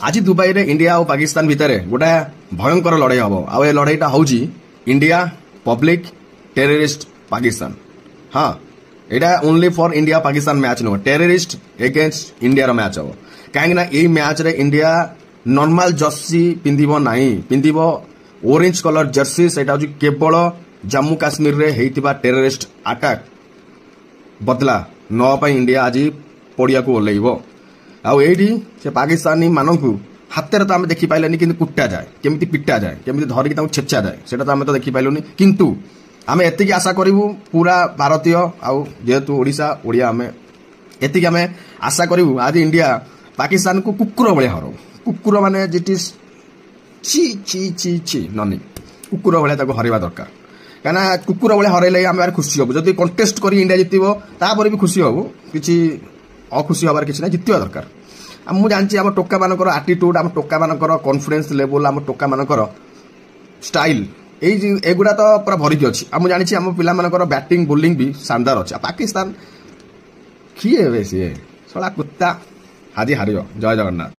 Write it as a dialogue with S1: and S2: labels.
S1: आज दुबई रे इंडिया और पाकिस्तान भितर गोटे भयंकर लड़ाई हम आ लड़ाईटा हूँ इंडिया पब्लिक टेररिस्ट पाकिस्तान। हाँ यहाँ only for India Pakistan match नुह टेररिस्ट एगेन्स्ट इंडिया मैच हम कहीं यही मैच रे इंडिया नॉर्मल जर्सी पिंधिबो नहीं पिंधिबो ऑरेंज कलर जर्सी सेटा हूँ केवल जम्मू काश्मीर रे हेइतिबा टेररिस्ट अटैक बदला नपाई इंडिया आज पड़िया को ओल्लैबो आईटी से पाकिस्तानी मानू हाथ तो आम देखी पाइलानी कि कुटा जाए केमी पिटा जाए केमी धरिकी छेचा जाए सेटा तो आम तो देखी पाइलुनी किंतु आम एति आशा करूँ पूरा भारतीय आउ जेहेतु ओडिशा ओडिया आम एति आम आशा करूँ आज इंडिया पाकिस्तान को कुकुर भाया हर कुकुर माने जिटिस ची ची ची ची ननी कुकुर भाया हरवा दरकार कहीं कुकुर भाया हरइले आम खुशी हबू जब कंटेस्ट कर इंडिया जितब तापर भी खुशी हबू कि अखुशी हबार किसी ना जितवा दरकार मुझे जानची आम टोका मानकर आटीट्यूड आम टोका मानकर कॉन्फिडेंस लेवल आम टोका मानकर स्टाइल एगुड़ा तो पूरा भरिकी अच्छी मुझे जानची आम पिला मानकर बैटिंग बोलिंग भी शानदार अच्छे पाकिस्तान किए सी सला कुत्ता हाजी हारियो जय जगन्नाथ।